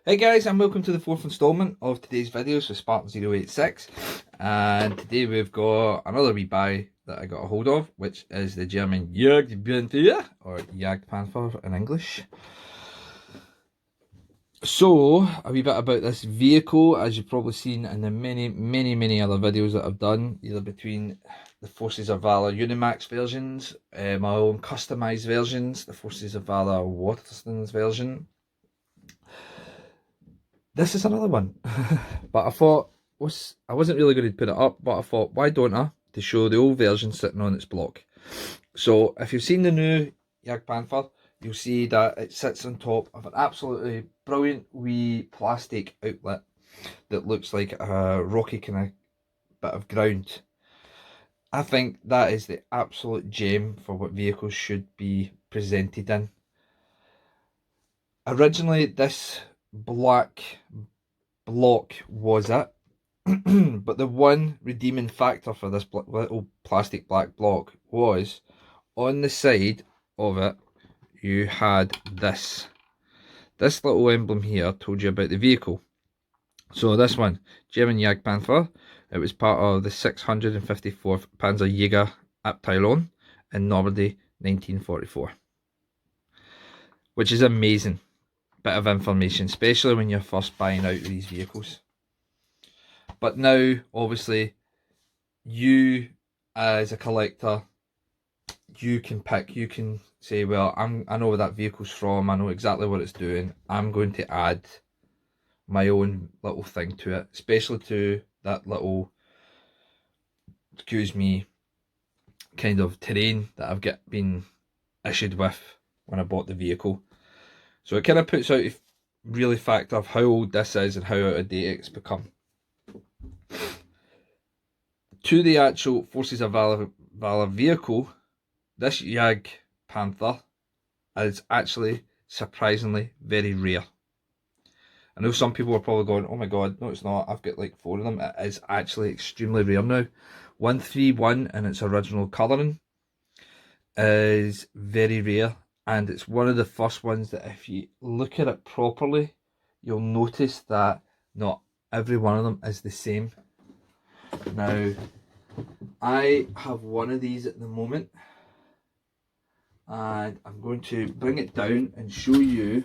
Hey guys, and welcome to the fourth instalment of today's videos with Spartan086. And today we've got another wee buy that I got a hold of, which is the German JagdPanther, or JagdPanther in English. So, a wee bit about this vehicle. As you've probably seen in the many other videos that I've done, either between the Forces of Valor Unimax versions, my own customised versions, the Forces of Valor Waterstones version. This is another one. But I thought, I wasn't really going to put it up, but I thought, why don't I? To show the old version sitting on its block. So if you've seen the new JagdPanther, you'll see that it sits on top of an absolutely brilliant wee plastic outlet that looks like a rocky kind of bit of ground. I think that is the absolute gem for what vehicles should be presented in. Originally, this black block was it. But the one redeeming factor for this little plastic black block was on the side of it you had this little emblem here told you about the vehicle. So this one, German JagdPanther, it was part of the 654th Panzerjäger Abteilung in Normandy 1944, which is amazing bit of information, especially when you're first buying out these vehicles. But now, obviously, you as a collector, you can pick, you can say, well, I know where that vehicle's from, I know exactly what it's doing, I'm going to add my own little thing to it, especially to that little, excuse me, kind of terrain that I've been issued with when I bought the vehicle. So it kind of puts out a really factor of how old this is and how out of date it's become. To the actual Forces of Valor vehicle, this JagdPanther is actually surprisingly very rare. I know some people are probably going, oh my god, no it's not, I've got like 4 of them. It is actually extremely rare now. 131 in its original colouring is very rare, and it's one of the first ones that if you look at it properly, you'll notice that not every one of them is the same. Now, I have one of these at the moment, and I'm going to bring it down and show you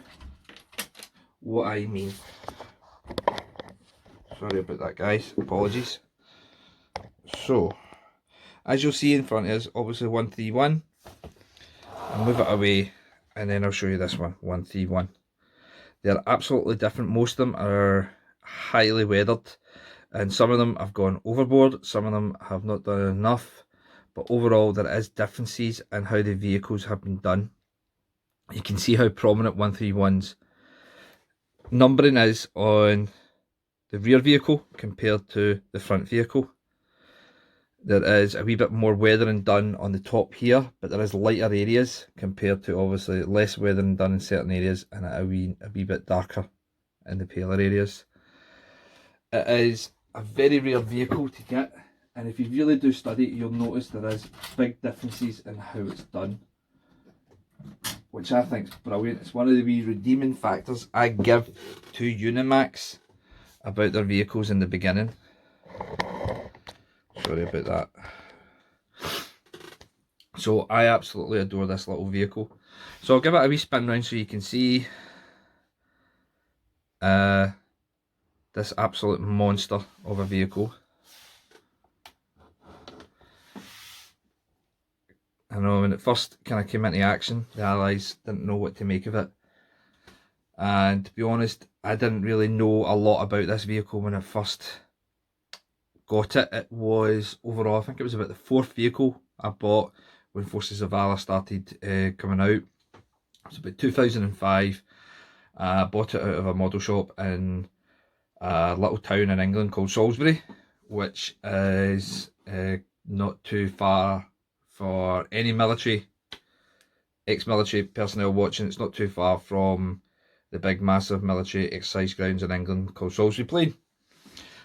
what I mean. Sorry about that guys, apologies. So, as you'll see in front of us, obviously 131. I'll move it away and then I'll show you this one, 131. They're absolutely different. Most of them are highly weathered, and some of them have gone overboard, some of them have not done enough, but overall there is differences in how the vehicles have been done. You can see how prominent 131's numbering is on the rear vehicle compared to the front vehicle. There is a wee bit more weathering done on the top here, but there is lighter areas compared to obviously less weathering done in certain areas, and a wee bit darker in the paler areas. It is a very rare vehicle to get, and if you really do study it, you'll notice there is big differences in how it's done, which I think is brilliant. It's one of the wee redeeming factors I give to Unimax about their vehicles in the beginning. Sorry about that. So I absolutely adore this little vehicle. So I'll give it a wee spin round so you can see this absolute monster of a vehicle. I know when it first kind of came into action, the Allies didn't know what to make of it. And to be honest, I didn't really know a lot about this vehicle when I first got it. It was overall, I think it was about the 4th vehicle I bought when Forces of Valor started coming out. It was about 2005. I bought it out of a model shop in a little town in England called Salisbury, which is not too far for any military, ex-military personnel watching. It's not too far from the big massive military exercise grounds in England called Salisbury Plain.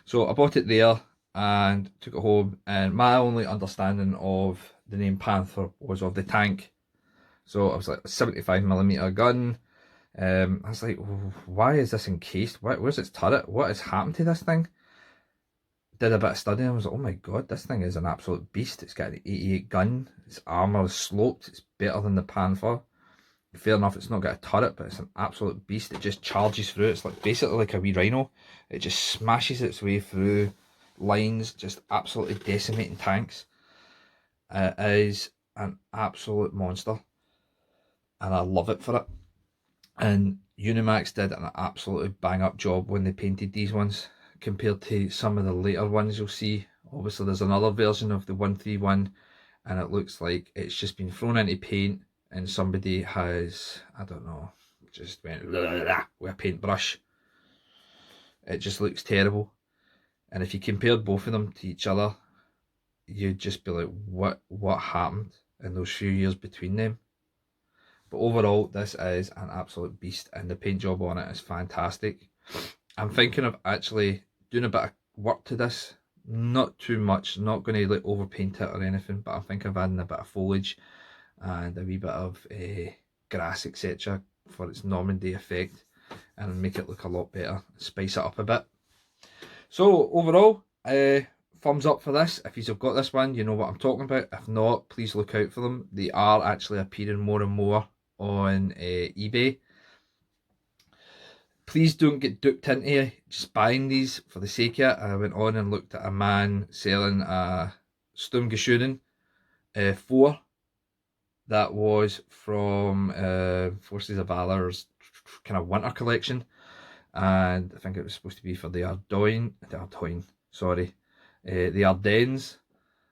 So I bought it there and took it home, and my only understanding of the name Panther was of the tank. So it was like a 75mm gun, I was like, why is this encased? Where's its turret? What has happened to this thing? Did a bit of studying. I was like, oh my god, this thing is an absolute beast. It's got an 88 gun. Its armour is sloped. It's better than the Panther. Fair enough, it's not got a turret, but it's an absolute beast. It just charges through. It's like basically like a wee rhino. It just smashes its way through lines, just absolutely decimating tanks. It is an absolute monster, and I love it for it. And Unimax did an absolutely bang up job when they painted these ones compared to some of the later ones you'll see. Obviously, there's another version of the 131, and it looks like it's just been thrown into paint, and somebody has, I don't know, just went with a paintbrush. It just looks terrible. And if you compared both of them to each other, you'd just be like, what happened in those few years between them? But overall, this is an absolute beast, and the paint job on it is fantastic. I'm thinking of actually doing a bit of work to this. Not too much, not going to like overpaint it or anything, but I'm thinking of adding a bit of foliage and a wee bit of grass, etc. for its Normandy effect, and make it look a lot better, spice it up a bit. So overall, thumbs up for this. If you've got this one, you know what I'm talking about. If not, please look out for them. They are actually appearing more and more on eBay. Please don't get duped into just buying these for the sake of it. I went on and looked at a man selling a Sturmgeschützen 4 that was from Forces of Valor's kind of winter collection, and I think it was supposed to be for the Ardennes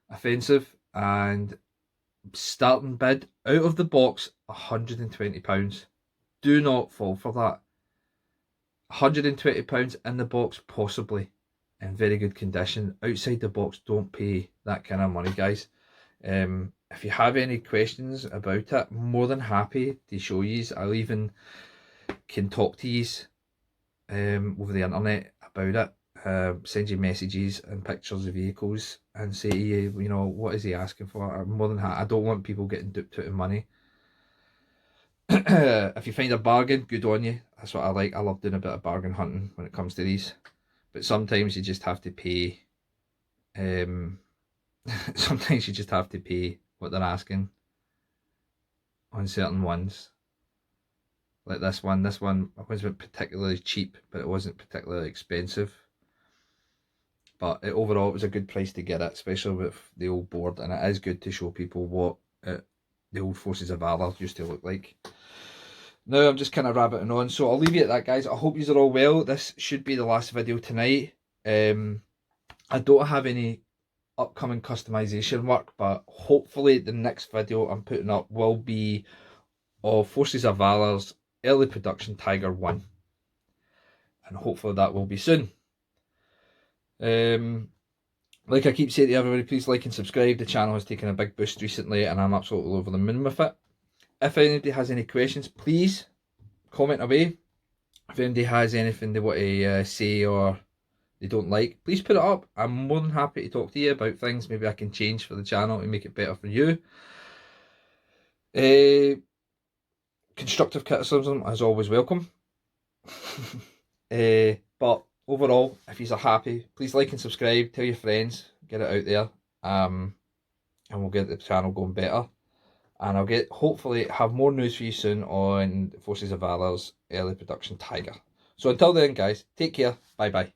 offensive, and starting bid out of the box £120. Do not fall for that. £120 in the box, possibly in very good condition. Outside the box, don't pay that kind of money, guys. If you have any questions about it, more than happy to show you. I'll even can talk to you over the internet about it. Send you messages and pictures of vehicles and say to you, you know, what is he asking for? I'm more than happy. I don't want people getting duped out of money. If you find a bargain, good on you. That's what I like. I love doing a bit of bargain hunting when it comes to these. But sometimes you just have to pay. Sometimes you just have to pay what they're asking on certain ones. Like this one. This one wasn't particularly cheap, but it wasn't particularly expensive. But overall, it was a good price to get it, especially with the old board. And it is good to show people what the old Forces of Valor used to look like. Now I'm just kind of rabbiting on, so I'll leave you at that, guys. I hope you are all well. This should be the last video tonight. I don't have any upcoming customization work, but hopefully the next video I'm putting up will be of Forces of Valor's early production Tiger 1. And hopefully that will be soon. Like I keep saying to everybody, please like and subscribe. The channel has taken a big boost recently, and I'm absolutely over the moon with it. If anybody has any questions, please comment away. If anybody has anything they want to say or they don't like, please put it up. I'm more than happy to talk to you about things maybe I can change for the channel and make it better for you. Constructive criticism is always welcome. But overall, if you are happy, please like and subscribe, tell your friends, get it out there, and we'll get the channel going better. And I'll hopefully have more news for you soon on Forces of Valor's early production Tiger. So until then, guys, take care. Bye bye.